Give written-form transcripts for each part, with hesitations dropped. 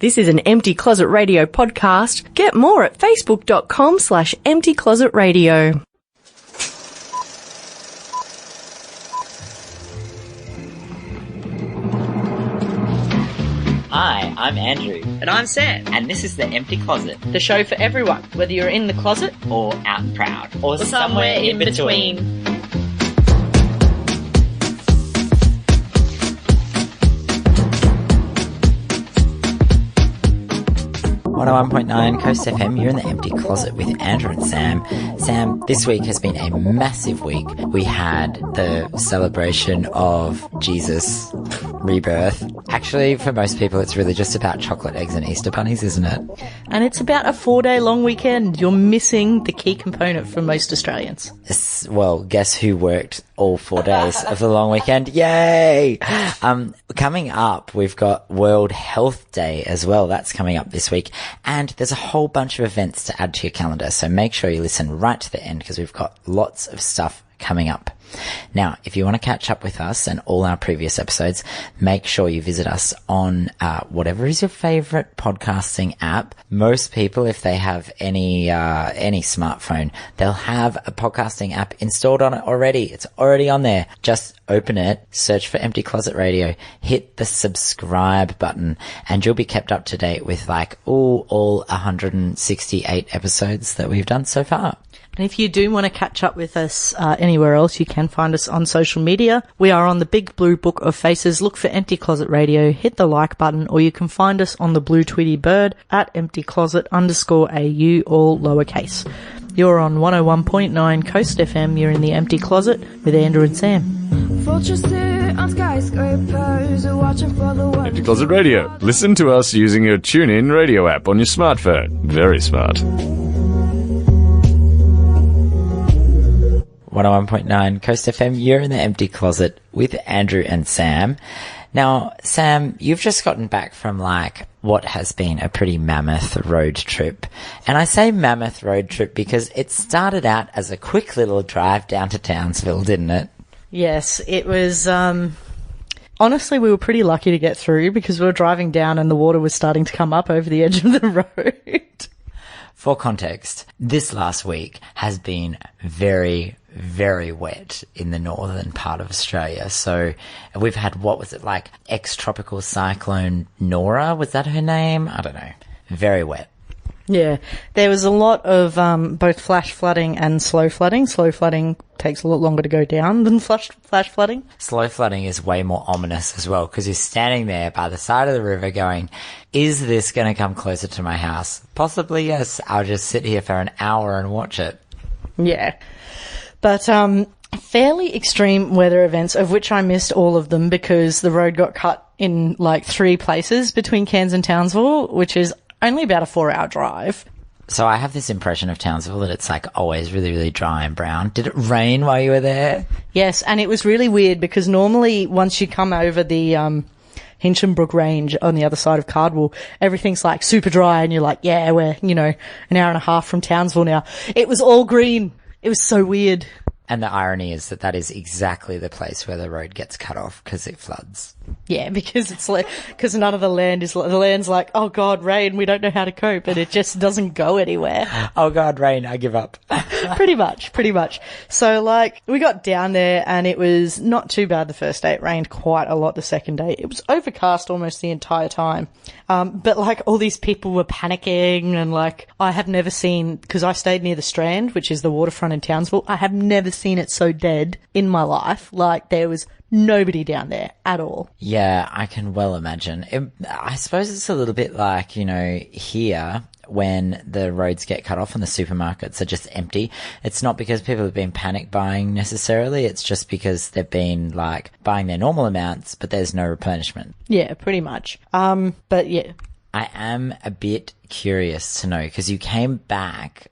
This is an Empty Closet Radio podcast. Get more at facebook.com/emptyclosetradio. Hi, I'm Andrew. And I'm Sam. And this is The Empty Closet. The show for everyone, whether you're in the closet Or out and proud. Or somewhere in between. 101.9 Coast FM, you're in the Empty Closet with Andrew and Sam. Sam, this week has been a massive week. We had the celebration of Jesus' rebirth. Actually, for most people, it's really just about chocolate eggs and Easter bunnies, isn't it? And it's about a 4-day long weekend. You're missing the key component for most Australians. Well, guess who worked all 4 days of the long weekend? Yay! Coming up, we've got World Health Day as well. That's coming up this week. And there's a whole bunch of events to add to your calendar. So make sure you listen right to the end because we've got lots of stuff coming up. Now, if you want to catch up with us and all our previous episodes, make sure you visit us on whatever is your favorite podcasting app. Most people, if they have any smartphone, they'll have a podcasting app installed on it already. It's already on there. Just open it, search for Empty Closet Radio, hit the subscribe button, and you'll be kept up to date with all 168 episodes that we've done so far. And if you do want to catch up with us anywhere else, you can find us on social media. We are on the big blue book of faces. Look for Empty Closet Radio, hit the like button, or you can find us on the blue Tweety bird at emptycloset_AU, all lowercase. You're on 101.9 Coast FM. You're in the Empty Closet with Andrew and Sam. Empty Closet Radio. Listen to us using your TuneIn radio app on your smartphone. Very smart. 101.9 Coast FM, you're in the Empty Closet with Andrew and Sam. Now, Sam, you've just gotten back from what has been a pretty mammoth road trip. And I say mammoth road trip because it started out as a quick little drive down to Townsville, didn't it? Yes, it was, honestly, we were pretty lucky to get through because we were driving down and the water was starting to come up over the edge of the road. For context, this last week has been very, very wet in the northern part of Australia. So we've had, ex-tropical cyclone Nora? Was that her name? I don't know. Very wet. Yeah, there was a lot of both flash flooding and slow flooding. Slow flooding takes a lot longer to go down than flash flooding. Slow flooding is way more ominous as well because you're standing there by the side of the river going, is this going to come closer to my house? Possibly, yes. I'll just sit here for an hour and watch it. Yeah. But fairly extreme weather events, of which I missed all of them because the road got cut in 3 places between Cairns and Townsville, which is only about a 4-hour drive. So I have this impression of Townsville that it's always really, really dry and brown. Did it rain while you were there? Yes, and it was really weird because normally once you come over the Hinchinbrook Range on the other side of Cardwell, everything's super dry and you're yeah, we're, an hour and a half from Townsville now. It was all green. It was so weird. And the irony is that is exactly the place where the road gets cut off because it floods. Yeah, because because none of the land's oh God, rain, we don't know how to cope, and it just doesn't go anywhere. Oh God, rain, I give up. Pretty much. So we got down there and it was not too bad the first day. It rained quite a lot the second day. It was overcast almost the entire time. But all these people were panicking and I have never seen, because I stayed near the Strand, which is the waterfront in Townsville, I have never seen it so dead in my life. There was nobody down there at all. Yeah, I can well imagine. I suppose it's a little bit here when the roads get cut off and the supermarkets are just empty. It's not because people have been panic buying necessarily. It's just because they've been buying their normal amounts, but there's no replenishment. Yeah, pretty much. But yeah. I am a bit curious to know because you came back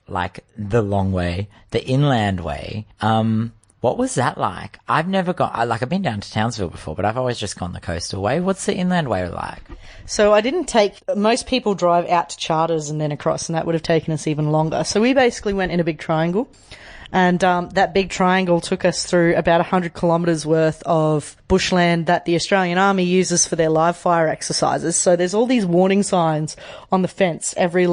the long way, the inland way. What was that like? I've never gone, I've been down to Townsville before, but I've always just gone the coastal way. What's the inland way like? So I didn't most people drive out to Charters and then across, and that would have taken us even longer. So we basically went in a big triangle. And that big triangle took us through about 100 kilometres worth of bushland that the Australian Army uses for their live fire exercises. So there's all these warning signs on the fence every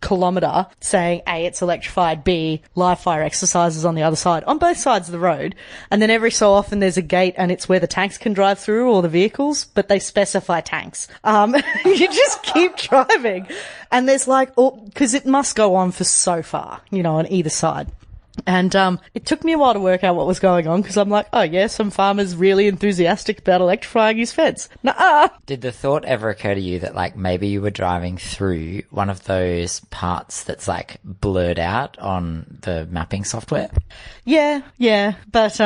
kilometre saying A, it's electrified, B, live fire exercises on the other side, on both sides of the road. And then every so often there's a gate and it's where the tanks can drive through, or the vehicles, but they specify tanks. You just keep driving. And there's because it must go on for so far, on either side. And it took me a while to work out what was going on, because I'm like, oh yeah, some farmer's really enthusiastic about electrifying his fence. Nuh-uh. Did the thought ever occur to you that maybe you were driving through one of those parts that's blurred out on the mapping software? Yeah. But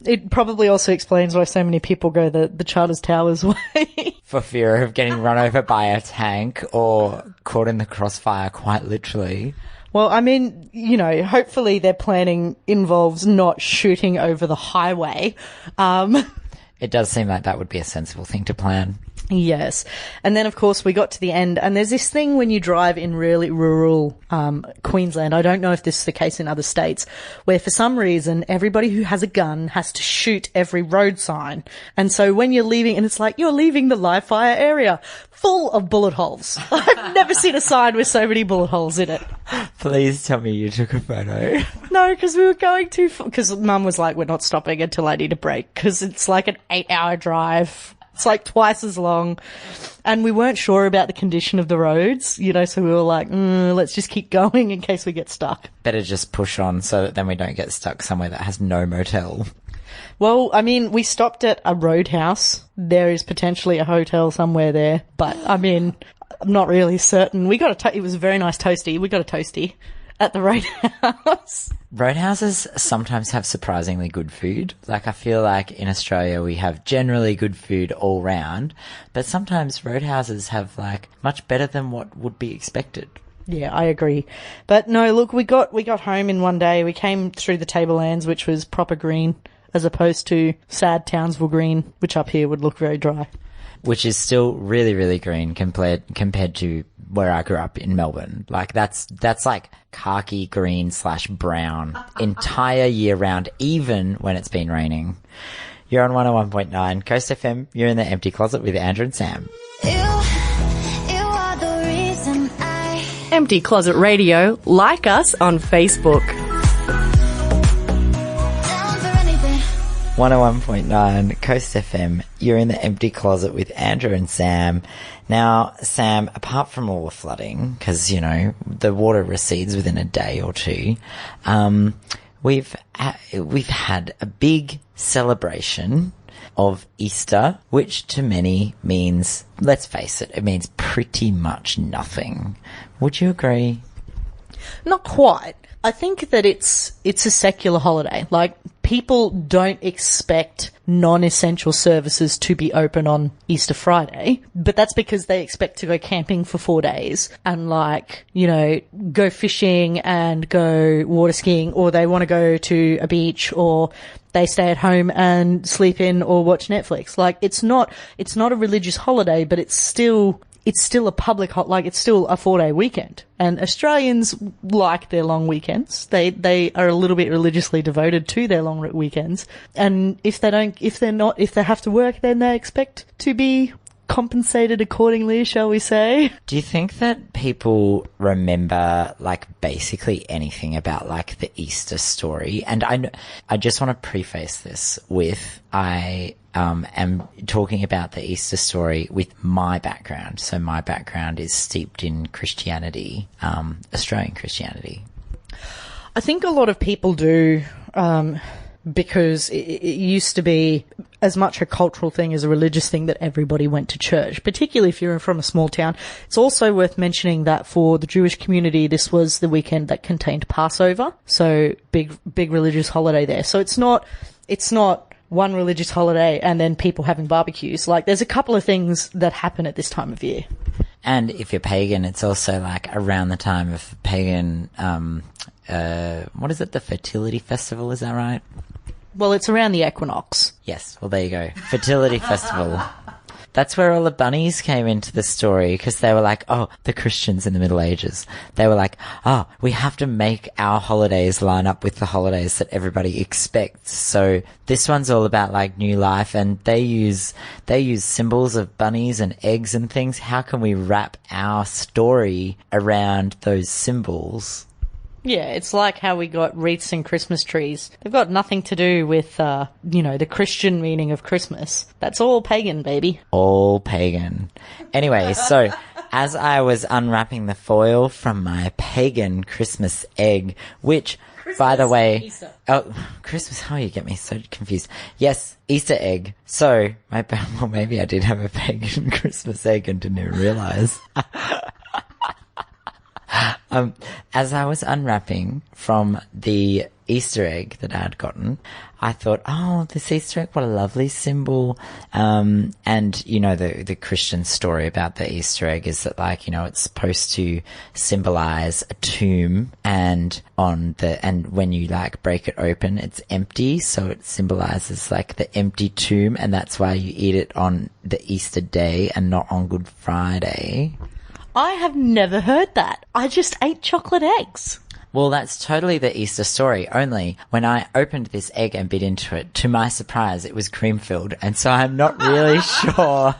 it probably also explains why so many people go the Charters Towers way. For fear of getting run over by a tank or caught in the crossfire, quite literally. Well, I mean, hopefully their planning involves not shooting over the highway. It does seem like that would be a sensible thing to plan. Yes. And then, of course, we got to the end, and there's this thing when you drive in really rural Queensland, I don't know if this is the case in other states, where for some reason everybody who has a gun has to shoot every road sign. And so when you're leaving, and it's you're leaving the live fire area full of bullet holes. I've never seen a sign with so many bullet holes in it. Please tell me you took a photo. No, because we were going too far, because Mum was like, we're not stopping until I need a break, because it's an 8-hour drive. It's twice as long. And we weren't sure about the condition of the roads, so we were like, let's just keep going in case we get stuck. Better just push on so that then we don't get stuck somewhere that has no motel. Well, I mean, we stopped at a roadhouse. There is potentially a hotel somewhere there, but I mean, I'm not really certain. We got it was a very nice toasty. We got a toasty at the roadhouse. Roadhouses sometimes have surprisingly good food. I feel like in Australia we have generally good food all round, but sometimes roadhouses have much better than what would be expected. Yeah, I agree. But no, look, we got home in one day. We came through the Tablelands, which was proper green, as opposed to sad Townsville green, which up here would look very dry. Which is still really, really green compared to where I grew up in Melbourne. That's khaki green / brown entire year round, even when it's been raining. You're on 101.9 Coast FM. You're in the Empty Closet with Andrew and Sam. You are the reason Empty Closet Radio. Like us on Facebook. down for anything. 101.9 Coast FM. You're in the Empty Closet with Andrew and Sam. Now, Sam, apart from all the flooding, because, the water recedes within a day or two, we've had a big celebration of Easter, which to me means, let's face it, it means pretty much nothing. Would you agree? Not quite. I think that it's a secular holiday. People don't expect non-essential services to be open on Easter Friday, but that's because they expect to go camping for 4 days and go fishing and go water skiing, or they want to go to a beach, or they stay at home and sleep in or watch Netflix. It's not a religious holiday, but it's still a public it's still a 4-day weekend. And Australians like their long weekends. They are a little bit religiously devoted to their long weekends. And if they have to work, then they expect to be compensated accordingly, shall we say. Do you think that people remember basically anything about the Easter story? And I just want to preface this with I am talking about the Easter story with my background. So my background is steeped in Christianity, Australian Christianity. I think a lot of people do, because it used to be as much a cultural thing as a religious thing that everybody went to church, particularly if you're from a small town. It's also worth mentioning that for the Jewish community, this was the weekend that contained Passover. So big religious holiday there. So it's not one religious holiday and then people having barbecues. There's a couple of things that happen at this time of year. And if you're pagan, it's also around the time of pagan, what is it? The fertility festival, is that right? Well, it's around the equinox. Yes. Well, there you go. Fertility festival. That's where all the bunnies came into the story, because they were like, oh, the Christians in the Middle Ages. They were like, oh, we have to make our holidays line up with the holidays that everybody expects. So this one's all about like new life, and they use symbols of bunnies and eggs and things. How can we wrap our story around those symbols? Yeah, it's like how we got wreaths and Christmas trees. They've got nothing to do with, the Christian meaning of Christmas. That's all pagan, baby. All pagan. Anyway, so as I was unwrapping the foil from my pagan Christmas egg, which, by the way... Easter. Oh, Christmas, how you get me so confused. Yes, Easter egg. So, well, maybe I did have a pagan Christmas egg and didn't even realise. As I was unwrapping from the Easter egg that I had gotten, I thought, oh, this Easter egg, what a lovely symbol. And, the Christian story about the Easter egg is that, it's supposed to symbolize a tomb, and when you, break it open, it's empty. So it symbolizes, the empty tomb, and that's why you eat it on the Easter day and not on Good Friday. I have never heard that. I just ate chocolate eggs. Well, that's totally the Easter story, only when I opened this egg and bit into it, to my surprise, it was cream-filled, and so I'm not really sure,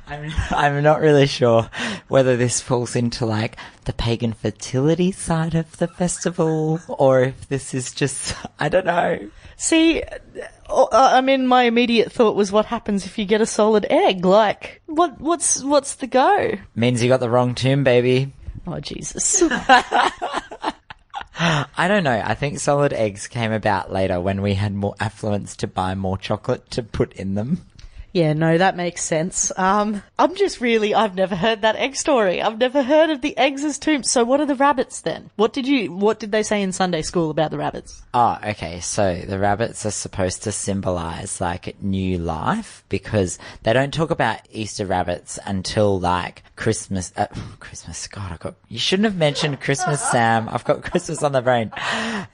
I'm not really sure whether this falls into, the pagan fertility side of the festival, or if this is just, I don't know. See, my immediate thought was, what happens if you get a solid egg? What's the go? Means you got the wrong tomb, baby. Oh, Jesus. I don't know. I think solid eggs came about later when we had more affluence to buy more chocolate to put in them. Yeah, no, that makes sense. I've never heard that egg story. I've never heard of the eggs as tombs. So what are the rabbits then? What did they say in Sunday school about the rabbits? Oh, okay. So the rabbits are supposed to symbolize new life, because they don't talk about Easter rabbits until Christmas. Christmas. God, you shouldn't have mentioned Christmas, Sam. I've got Christmas on the brain.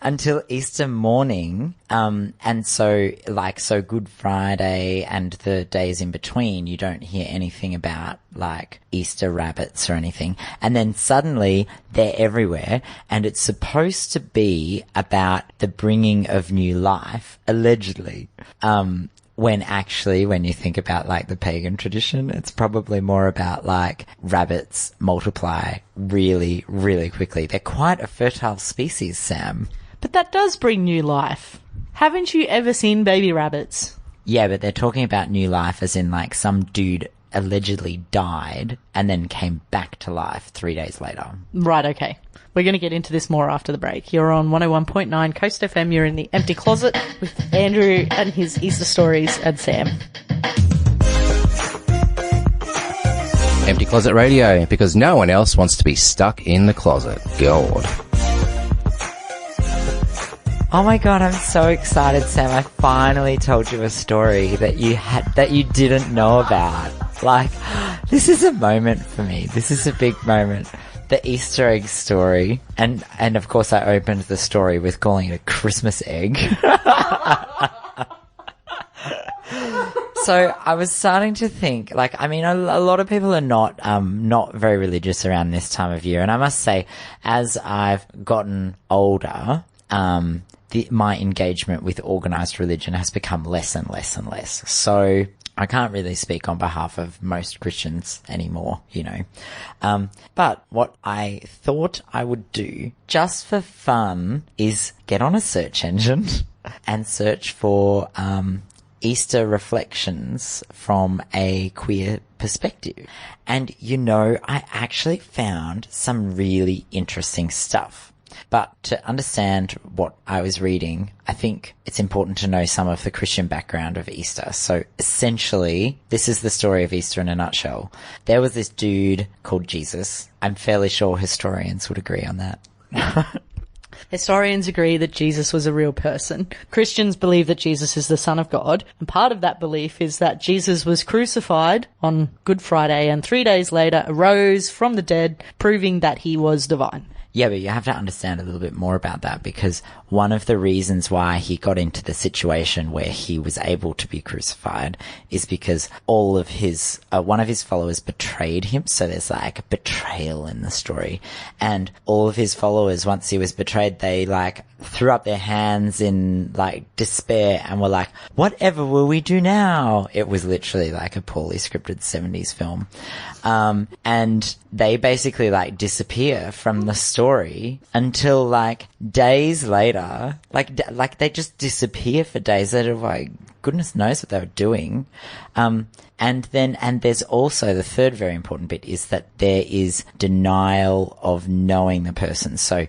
Until Easter morning. And so Good Friday and the days in between, you don't hear anything about Easter rabbits or anything. And then suddenly they're everywhere, and it's supposed to be about the bringing of new life, allegedly. When you think about the pagan tradition, it's probably more about rabbits multiply really, really quickly. They're quite a fertile species, Sam. But that does bring new life. Haven't you ever seen baby rabbits? Yeah, but they're talking about new life as in some dude allegedly died and then came back to life 3 days later. Right, okay. We're going to get into this more after the break. You're on 101.9 Coast FM. You're in the Empty Closet with Andrew and his Easter stories and Sam. Empty Closet Radio, because no one else wants to be stuck in the closet. God. Oh my God, I'm so excited, Sam. I finally told you a story that you didn't know about. This is a moment for me. This is a big moment. The Easter egg story. And of course I opened the story with calling it a Christmas egg. So I was starting to think, a lot of people are not very religious around this time of year. And I must say, as I've gotten older, my engagement with organised religion has become less and less and less. So I can't really speak on behalf of most Christians anymore, But what I thought I would do, just for fun, is get on a search engine and search for Easter reflections from a queer perspective. And, I actually found some really interesting stuff. But to understand what I was reading, I think it's important to know some of the Christian background of Easter. So essentially, this is the story of Easter in a nutshell. There was this dude called Jesus. I'm fairly sure historians would agree on that. Historians agree that Jesus was a real person. Christians believe that Jesus is the Son of God. And part of that belief is that Jesus was crucified on Good Friday and 3 days later arose from the dead, proving that he was divine. Yeah, but you have to understand a little bit more about that, because one of the reasons why he got into the situation where he was able to be crucified is because all of his, one of his followers betrayed him. So there's like a betrayal in the story. And all of his followers, once he was betrayed, they like threw up their hands in like despair and were like, whatever will we do now? It was literally like a poorly scripted 70s film. And they basically like disappear from the story until like days later, like they just disappear for days. They're like, goodness knows what they were doing. And there's also the third very important bit is that there is denial of knowing the person. So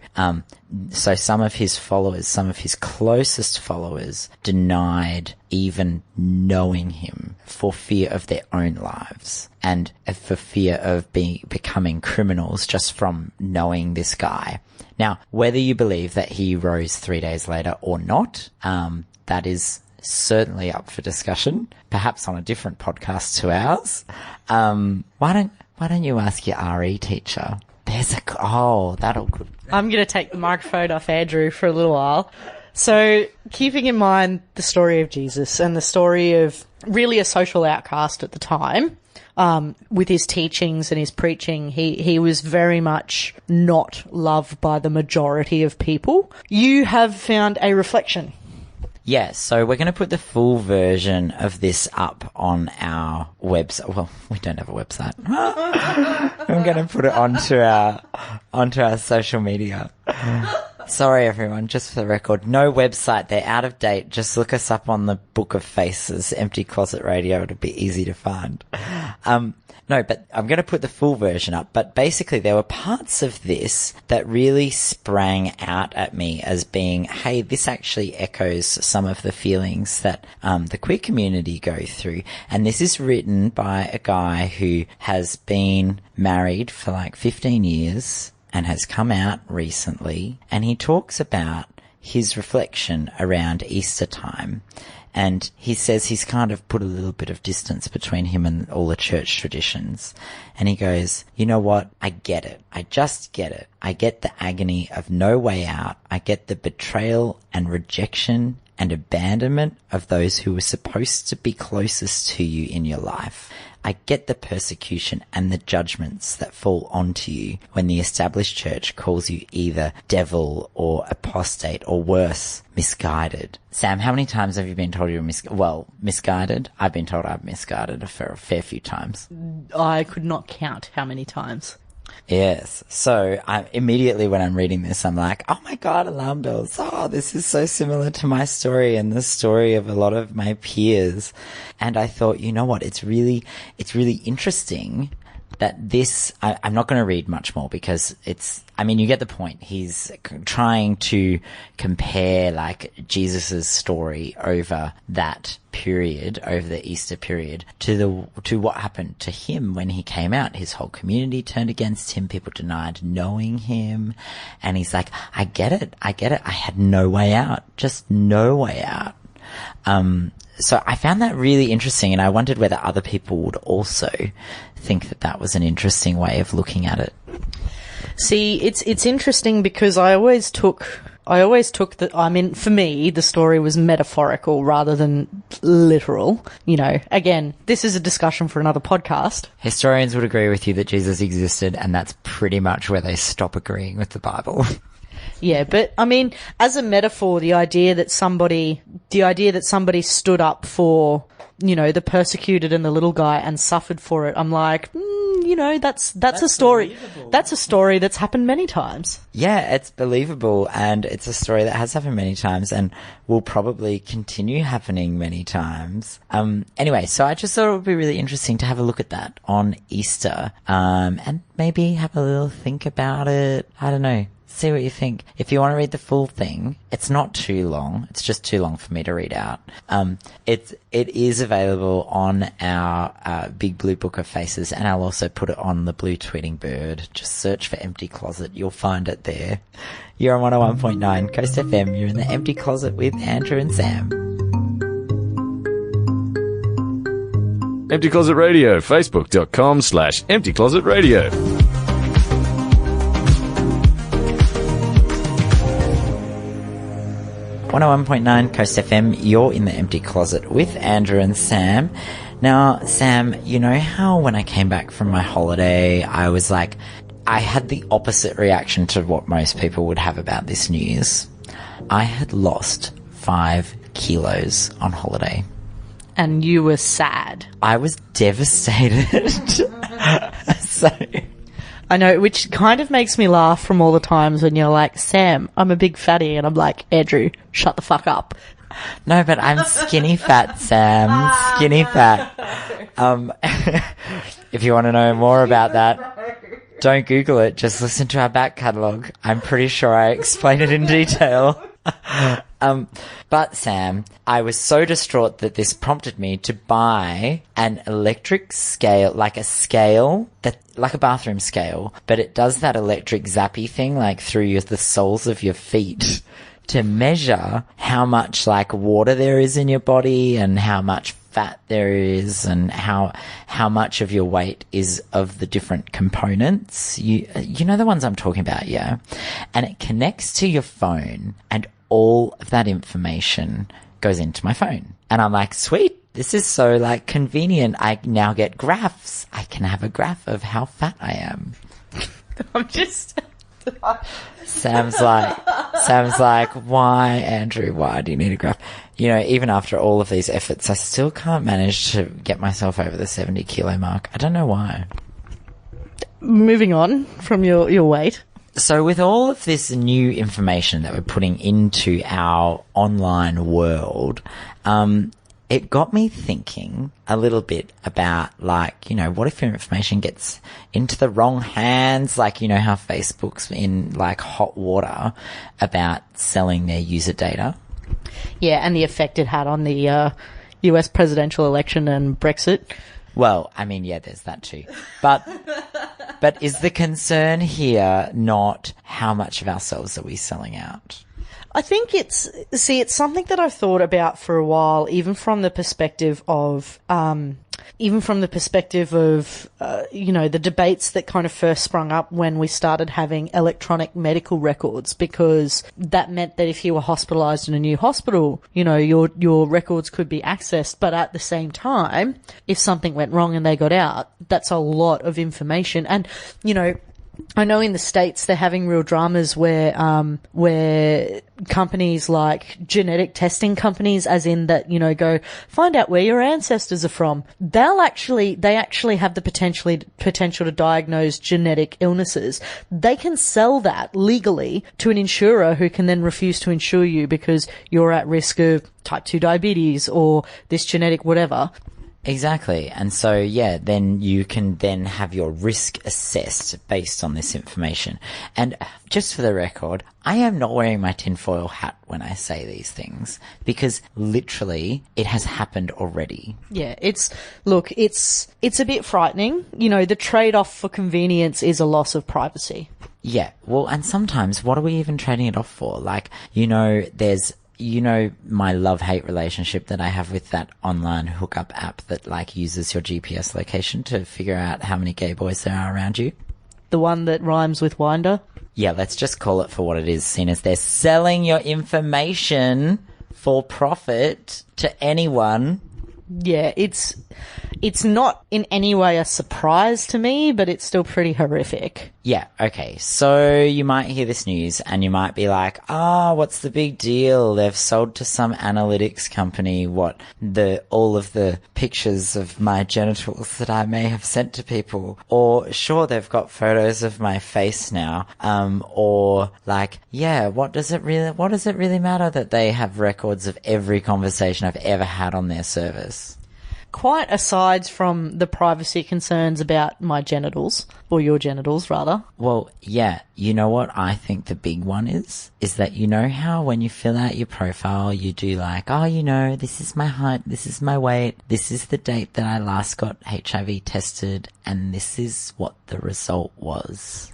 some of his followers, some of his closest followers denied even knowing him for fear of their own lives and for fear of becoming criminals just from knowing this guy. Now, whether you believe that he rose 3 days later or not, that is certainly up for discussion, perhaps on a different podcast to ours. Why don't you ask your RE teacher? That'll good. I'm going to take the microphone off Andrew for a little while. So, keeping in mind the story of Jesus and the story of really a social outcast at the time, with his teachings and his preaching, he was very much not loved by the majority of people. You have found a reflection. Yeah, so we're going to put the full version of this up on our website. Well, we don't have a website. I'm going to put it onto our social media. Sorry, everyone, just for the record, no website. They're out of date. Just look us up on the Book of Faces, Empty Closet Radio. It'll be easy to find. No, but I'm going to put the full version up. But basically, there were parts of this that really sprang out at me as being, hey, this actually echoes some of the feelings that the queer community go through. And this is written by a guy who has been married for like 15 years and has come out recently. And he talks about his reflection around Easter time. And he says he's kind of put a little bit of distance between him and all the church traditions. And he goes, you know what? I get it. I just get it. I get the agony of no way out. I get the betrayal and rejection and abandonment of those who were supposed to be closest to you in your life. I get the persecution and the judgments that fall onto you when the established church calls you either devil or apostate or worse, misguided. Sam, how many times have you been told you're misguided? I've been told I'm misguided a fair few times. I could not count how many times. Yes. So I immediately when I'm reading this, I'm like, oh my God, alarm bells. Oh, this is so similar to my story and the story of a lot of my peers. And I thought, you know what? It's really interesting that this, I'm not going to read much more because you get the point. He's trying to compare like Jesus's story over that period, over the Easter period, to what happened to him when he came out. His whole community turned against him. People denied knowing him. And he's like, I get it. I had no way out. Just no way out. So I found that really interesting, and I wondered whether other people would also think that was an interesting way of looking at it. See, it's interesting because I always took that, for me, the story was metaphorical rather than literal. You know, again, this is a discussion for another podcast. Historians would agree with you that Jesus existed, and that's pretty much where they stop agreeing with the Bible. Yeah, but as a metaphor, the idea that somebody stood up for, the persecuted and the little guy and suffered for it, I'm like, that's a story. Believable. That's a story that's happened many times. Yeah, it's believable, and it's a story that has happened many times and will probably continue happening many times. Anyway, so I just thought it would be really interesting to have a look at that on Easter, and maybe have a little think about it. I don't know. See what you think. If you want to read the full thing, it's not too long. It's just too long for me to read out. It is available on our Big Blue Book of Faces, and I'll also put it on the Blue Tweeting Bird. Just search for Empty Closet. You'll find it there. You're on 101.9 Coast FM. You're in the Empty Closet with Andrew and Sam. Empty Closet Radio, Facebook.com/Empty Closet Radio. 101.9 Coast FM, you're in the Empty Closet with Andrew and Sam. Now, Sam, you know how when I came back from my holiday, I was like, I had the opposite reaction to what most people would have about this news. I had lost 5 kilos on holiday. And you were sad. I was devastated. So... I know, which kind of makes me laugh from all the times when you're like, Sam, I'm a big fatty, and I'm like, Andrew, shut the fuck up. No, but I'm skinny fat, Sam. Skinny fat. If you want to know more about that, don't Google it. Just listen to our back catalogue. I'm pretty sure I explain it in detail. But Sam, I was so distraught that this prompted me to buy an electric scale, like a scale that, like a bathroom scale, but it does that electric zappy thing, like through the soles of your feet, to measure how much like water there is in your body and how much fat there is and how much of your weight is of the different components. You know the ones I'm talking about, yeah? And it connects to your phone, and all of that information goes into my phone. And I'm like, sweet, this is so like convenient. I now get graphs. I can have a graph of how fat I am. I'm just... Sam's like, why, Andrew, why do you need a graph? You know, even after all of these efforts, I still can't manage to get myself over the 70 kilo mark. I don't know why. Moving on from your weight. So with all of this new information that we're putting into our online world, it got me thinking a little bit about, like, you know, what if your information gets into the wrong hands? Like, you know how Facebook's in, like, hot water about selling their user data? Yeah, and the effect it had on the US presidential election and Brexit. Well, I mean, yeah, there's that too. But is the concern here not how much of ourselves are we selling out? I think it's something that I've thought about for a while, even from the perspective of, you know, the debates that kind of first sprung up when we started having electronic medical records, because that meant that if you were hospitalized in a new hospital, you know, your records could be accessed. But at the same time, if something went wrong and they got out, that's a lot of information. And, you know, I know in the States they're having real dramas where companies like genetic testing companies, as in that, you know, go find out where your ancestors are from. They actually have the potential to diagnose genetic illnesses. They can sell that legally to an insurer who can then refuse to insure you because you're at risk of type 2 diabetes or this genetic whatever. Exactly. And so, yeah, then you can then have your risk assessed based on this information. And just for the record, I am not wearing my tinfoil hat when I say these things, because literally it has happened already. Yeah, it's a bit frightening. You know, the trade-off for convenience is a loss of privacy. Yeah. Well, and sometimes what are we even trading it off for? Like, you know, you know, my love-hate relationship that I have with that online hookup app that, like, uses your GPS location to figure out how many gay boys there are around you. The one that rhymes with Winder? Yeah, let's just call it for what it is, seeing as they're selling your information for profit to anyone. Yeah, it's not in any way a surprise to me, but it's still pretty horrific. Yeah, okay. So you might hear this news and you might be like, what's the big deal? They've sold to some analytics company all of the pictures of my genitals that I may have sent to people. Or sure, they've got photos of my face now. Or like, yeah, what does it really matter that they have records of every conversation I've ever had on their service? Quite aside from the privacy concerns about my genitals, or your genitals, rather. Well, yeah, you know what I think the big one is that, you know how when you fill out your profile, you do like, you know, this is my height, this is my weight, this is the date that I last got HIV tested, and this is what the result was.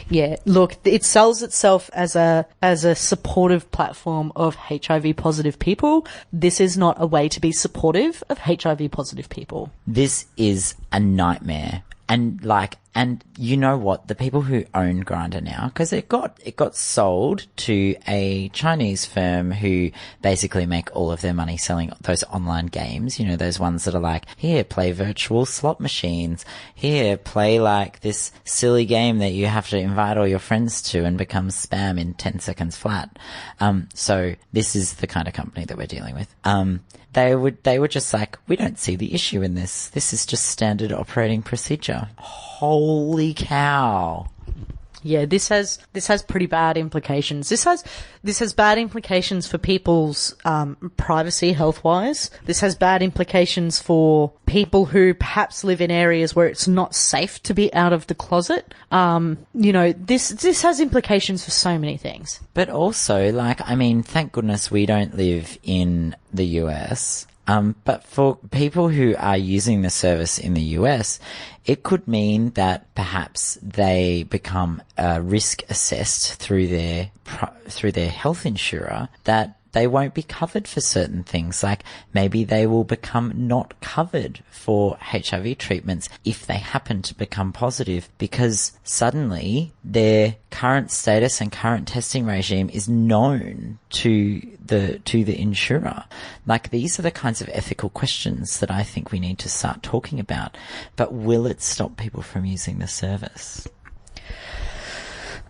Yeah, look, it sells itself as a supportive platform of HIV positive people. This is not a way to be supportive of HIV positive people. This is a nightmare. And like, And you know what? The people who own Grindr now, because it got sold to a Chinese firm who basically make all of their money selling those online games. You know, those ones that are like, here, play virtual slot machines. Here, play like this silly game that you have to invite all your friends to and become spam in 10 seconds flat. So this is the kind of company that we're dealing with. They were just like, we don't see the issue in this. This is just standard operating procedure. Holy cow. Yeah, this has pretty bad implications. This has bad implications for people's privacy health-wise. This has bad implications for people who perhaps live in areas where it's not safe to be out of the closet. You know, this has implications for so many things. But also, like, I mean, thank goodness we don't live in the US. But for people who are using the service in the US, it could mean that perhaps they become risk assessed through their health insurer, that they won't be covered for certain things. Like maybe they will become not covered for HIV treatments if they happen to become positive, because suddenly their current status and current testing regime is known to the insurer. Like, these are the kinds of ethical questions that I think we need to start talking about. But will it stop people from using the service?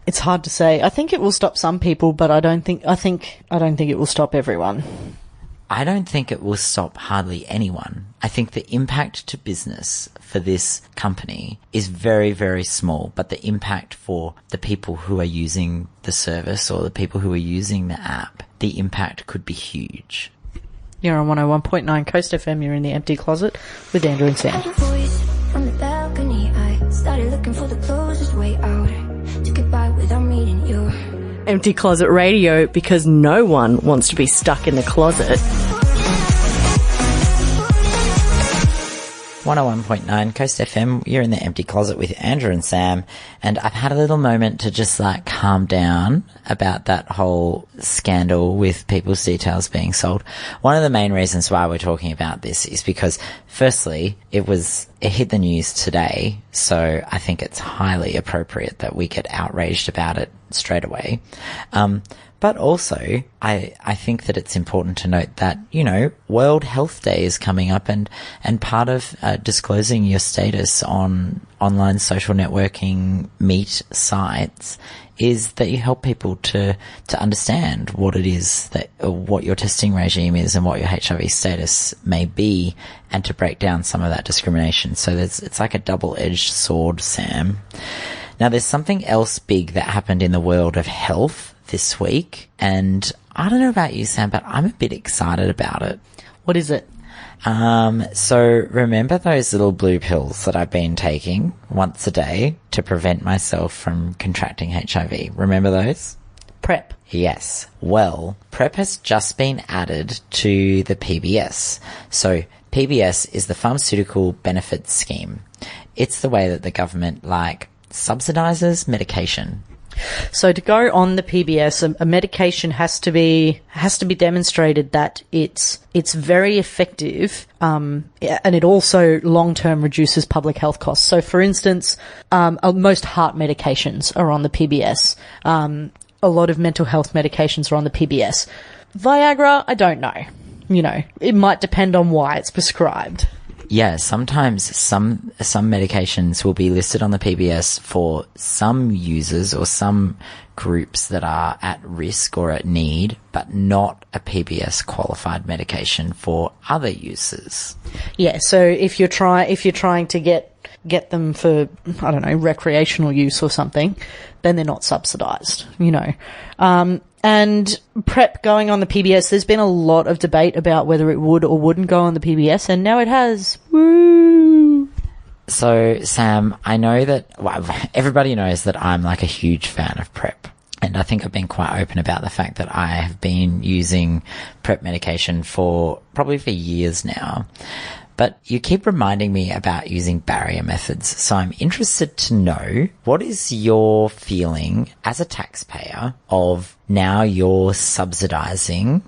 It's hard to say. I think it will stop some people, but I don't think it will stop everyone. I don't think it will stop hardly anyone. I think the impact to business for this company is very, very small, but the impact for the people who are using the service or the people who are using the app, the impact could be huge. You're on 101.9 Coast FM. You're in the Empty Closet with Andrew and Sam. Voice from the balcony, I started looking for the closest way out to get by without meeting you. Empty Closet Radio, because no one wants to be stuck in the closet. 101.9 Coast FM, you're in the Empty Closet with Andrew and Sam, and I've had a little moment to just like calm down about that whole scandal with people's details being sold. One of the main reasons why we're talking about this is because, firstly, it hit the news today, so I think it's highly appropriate that we get outraged about it straight away. But also, I think that it's important to note that, you know, World Health Day is coming up, and part of disclosing your status on online social networking meet sites is that you help people to understand what it is that, what your testing regime is and what your HIV status may be, and to break down some of that discrimination. So it's like a double-edged sword, Sam. Now, there's something else big that happened in the world of health this week, and I don't know about you, Sam, but I'm a bit excited about it. What is it? So remember those little blue pills that I've been taking once a day to prevent myself from contracting HIV? Remember those? PrEP. Yes. Well, PrEP has just been added to the PBS. So PBS is the Pharmaceutical Benefits Scheme. It's the way that the government, like, subsidizes medication. So to go on the PBS, a medication has to be demonstrated that it's very effective, and it also long-term reduces public health costs. So, for instance, most heart medications are on the PBS. A lot of mental health medications are on the PBS. Viagra, I don't know. You know, it might depend on why it's prescribed. Yeah, sometimes some medications will be listed on the PBS for some users or some groups that are at risk or at need, but not a PBS qualified medication for other users. Yeah, so if you're trying to get them for, I don't know, recreational use or something, then they're not subsidized, you know. And PrEP going on the PBS, there's been a lot of debate about whether it would or wouldn't go on the PBS, and now it has. Woo! So, Sam, I know that, well, everybody knows that I'm like a huge fan of PrEP. And I think I've been quite open about the fact that I have been using PrEP medication probably for years now. But you keep reminding me about using barrier methods. So I'm interested to know, what is your feeling as a taxpayer of now you're subsidizing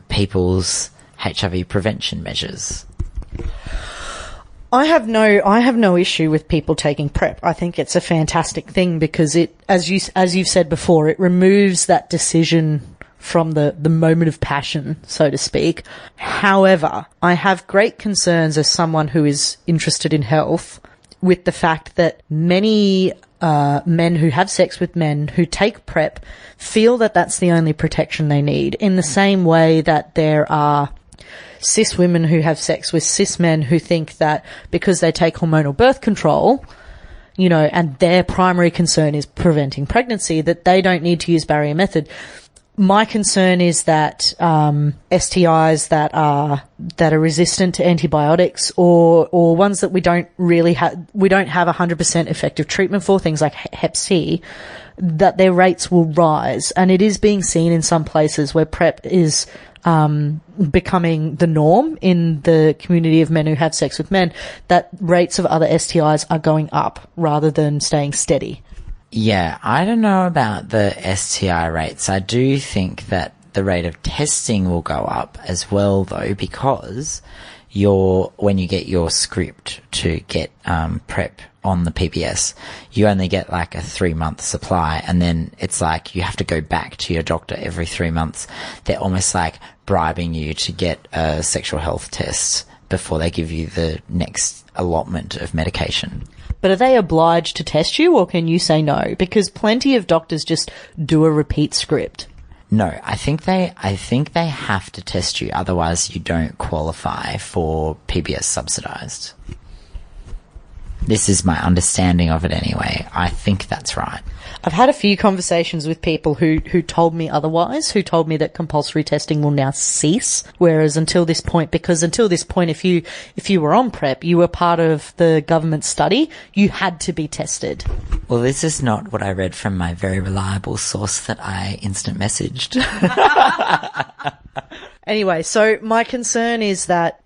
people's HIV prevention measures? I have no issue with people taking PrEP. I think it's a fantastic thing because it, as you've said before, it removes that decision from the moment of passion, so to speak. However, I have great concerns as someone who is interested in health with the fact that many men who have sex with men who take PrEP feel that that's the only protection they need, in the same way that there are cis women who have sex with cis men who think that because they take hormonal birth control, you know, and their primary concern is preventing pregnancy, that they don't need to use barrier method. My concern is that STIs that are resistant to antibiotics or ones that we don't have 100% effective treatment for, things like Hep C, that their rates will rise. And it is being seen in some places where PrEP is becoming the norm in the community of men who have sex with men, that rates of other STIs are going up rather than staying steady. Yeah, I don't know about the STI rates. I do think that the rate of testing will go up as well, though, because when you get your script to get PrEP on the PBS, you only get like a 3-month supply, and then it's like you have to go back to your doctor every 3 months. They're almost like bribing you to get a sexual health test before they give you the next allotment of medication. But are they obliged to test you, or can you say no? Because plenty of doctors just do a repeat script. No, I think they have to test you, otherwise you don't qualify for PBS subsidised. This is my understanding of it anyway. I think that's right. I've had a few conversations with people who told me otherwise, who told me that compulsory testing will now cease, whereas until this point, if you were on PrEP, you were part of the government study, you had to be tested. Well, this is not what I read from my very reliable source that I instant messaged. Anyway, so my concern is that,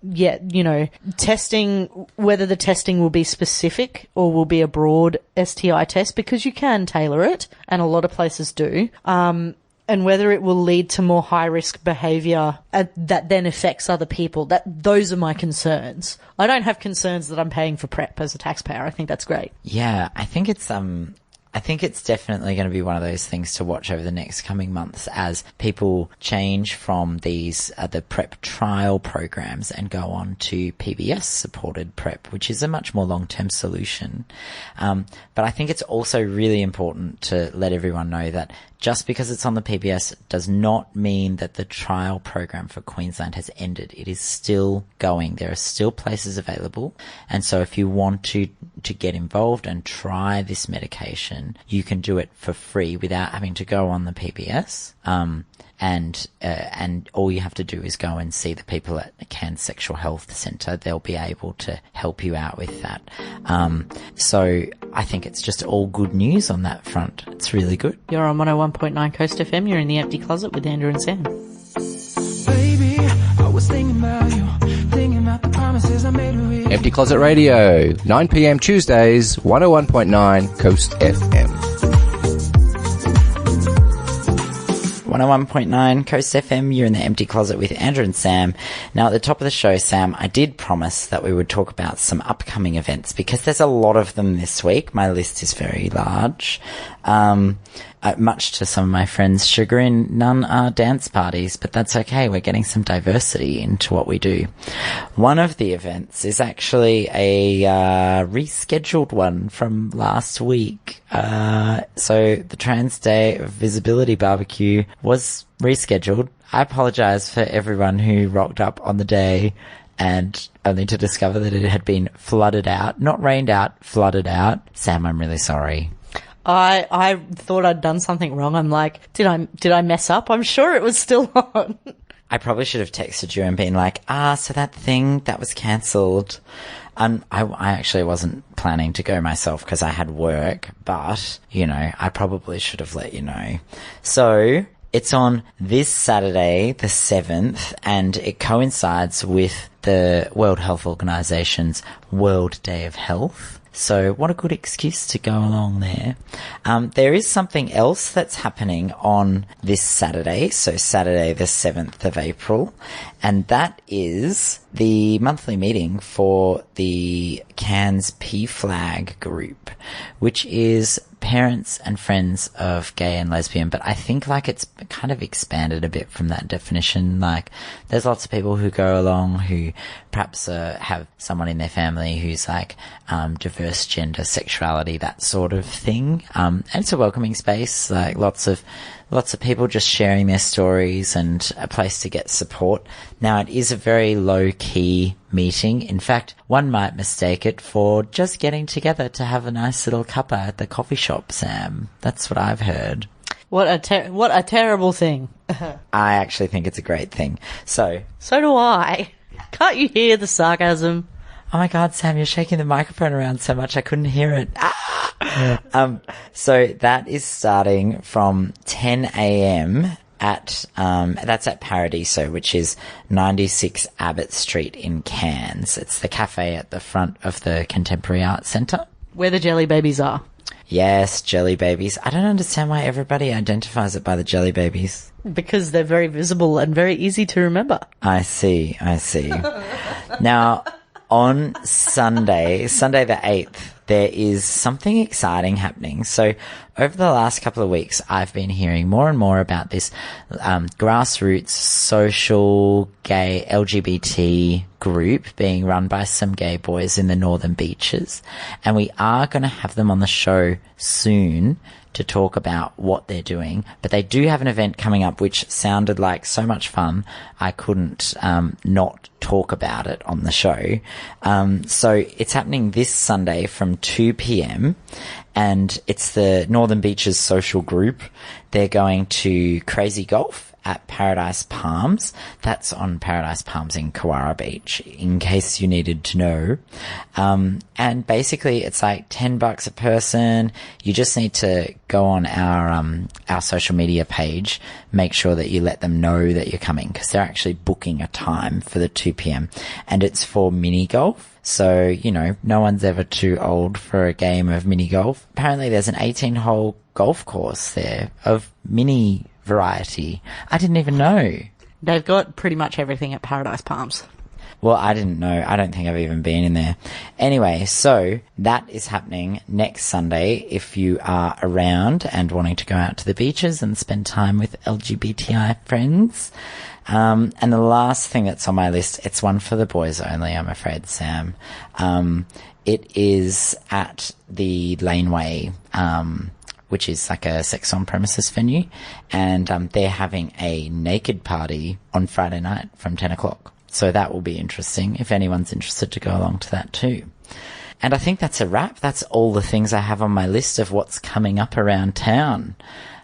testing, whether the testing will be specific or will be a broad STI test, because you can tailor it, and a lot of places do, and whether it will lead to more high-risk behaviour that then affects other people. Those are my concerns. I don't have concerns that I'm paying for PrEP as a taxpayer. I think that's great. Yeah, I think it's definitely going to be one of those things to watch over the next coming months as people change from these the PrEP trial programs and go on to PBS supported PrEP, which is a much more long-term solution. But I think it's also really important to let everyone know that just because it's on the PBS does not mean that the trial program for Queensland has ended. It is still going. There are still places available. And so if you want to get involved and try this medication, you can do it for free without having to go on the PBS. And all you have to do is go and see the people at the Cairns Sexual Health Centre. They'll be able to help you out with that. So I think it's just all good news on that front. It's really good. You're on 101.9 Coast FM. You're in the Empty Closet with Andrew and Sam. Baby, I was thinking about you, thinking about the promises I made with you. Empty Closet Radio, 9 p.m. Tuesdays, 101.9 Coast FM. 101.9 Coast FM, you're in the Empty Closet with Andrew and Sam. Now, at the top of the show, Sam, I did promise that we would talk about some upcoming events because there's a lot of them this week. My list is very large. Much to some of my friends' chagrin, none are dance parties, but that's okay. We're getting some diversity into what we do. One of the events is actually a rescheduled one from last week. So the Trans Day of Visibility barbecue was rescheduled. I apologise for everyone who rocked up on the day and only to discover that it had been flooded out. Not rained out, flooded out. Sam, I'm really sorry. I thought I'd done something wrong. I'm like, did I mess up? I'm sure it was still on. I probably should have texted you and been like, so that thing that was cancelled. I actually wasn't planning to go myself because I had work, but, I probably should have let you know. So it's on this Saturday, the 7th, and it coincides with the World Health Organization's World Day of Health. So what a good excuse to go along there. There is something else that's happening on this Saturday, so Saturday the 7th of April, and that is the monthly meeting for the Cairns PFLAG group, which is parents and friends of gay and lesbian, but I think like it's kind of expanded a bit from that definition. Like there's lots of people who go along who perhaps have someone in their family who's like diverse gender, sexuality, that sort of thing. And it's a welcoming space, like lots of people just sharing their stories and a place to get support. Now, it is a very low-key meeting. In fact, one might mistake it for just getting together to have a nice little cuppa at the coffee shop, Sam. That's what I've heard. What a terrible thing. I actually think it's a great thing. So So do I. Can't you hear the sarcasm? oh my God, Sam, you're shaking the microphone around so much I couldn't hear it. So that is starting from 10 a.m. at, that's at Paradiso, which is 96 Abbott Street in Cairns. It's the cafe at the front of the Contemporary Arts Centre. Where the jelly babies are. Yes, jelly babies. I don't understand why everybody identifies it by the jelly babies. Because they're very visible and very easy to remember. I see. Now, on Sunday the 8th, there is something exciting happening. So over the last couple of weeks, I've been hearing more and more about this grassroots social gay LGBT group being run by some gay boys in the Northern Beaches. And we are going to have them on the show soon to talk about what they're doing. But they do have an event coming up which sounded like so much fun, I couldn't not talk about it on the show. So it's happening this Sunday from 2 p.m. and it's the Northern Beaches social group. They're going to Crazy Golf at Paradise Palms. That's on Paradise Palms in Kowara Beach, in case you needed to know. And basically it's like $10 a person. You just need to go on our social media page, make sure that you let them know that you're coming, because they're actually booking a time for the 2 p.m. and it's for mini golf. So, you know, no one's ever too old for a game of mini golf. Apparently there's an 18-hole golf course there of mini variety. I didn't even know. They've got pretty much everything at Paradise Palms. Well, I didn't know. I don't think I've even been in there. Anyway, so that is happening next Sunday if you are around and wanting to go out to the beaches and spend time with LGBTI friends. And the last thing that's on my list, it's one for the boys only, I'm afraid, Sam. It is at the Laneway, which is like a sex on premises venue. And they're having a naked party on Friday night from 10 o'clock. So that will be interesting if anyone's interested to go along to that too. And I think that's a wrap. That's all the things I have on my list of what's coming up around town.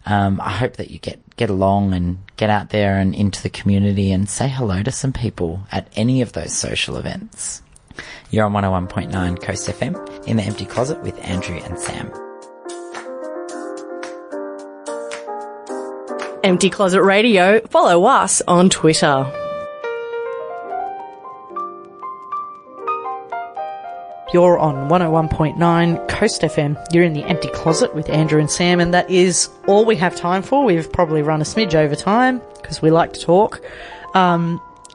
I hope that you get along and get out there and into the community and say hello to some people at any of those social events. You're on 101.9 Coast FM in the Empty Closet with Andrew and Sam. Empty Closet Radio. Follow us on Twitter. You're on 101.9 Coast FM. You're in the Empty Closet with Andrew and Sam, and that is all we have time for. We've probably run a smidge over time because we like to talk.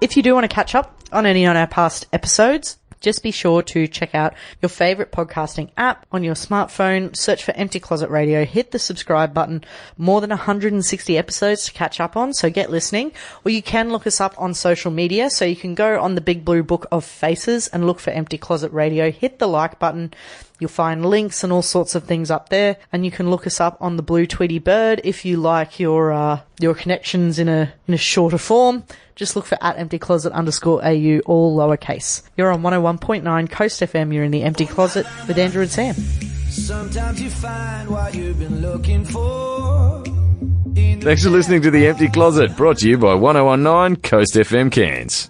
If you do want to catch up on any of our past episodes, just be sure to check out your favourite podcasting app on your smartphone. Search for Empty Closet Radio. Hit the subscribe button. More than 160 episodes to catch up on, so get listening. Or you can look us up on social media. So you can go on the big blue book of faces and look for Empty Closet Radio. Hit the like button. You'll find links and all sorts of things up there. And you can look us up on the blue Tweety Bird if you like your connections in a shorter form. Just look for @emptycloset_AU, all lowercase. You're on 101.9 Coast FM. You're in the Empty Closet with Andrew and Sam. Sometimes you find what you've been looking for. Thanks for listening to The Empty Closet, brought to you by 101.9 Coast FM Cairns.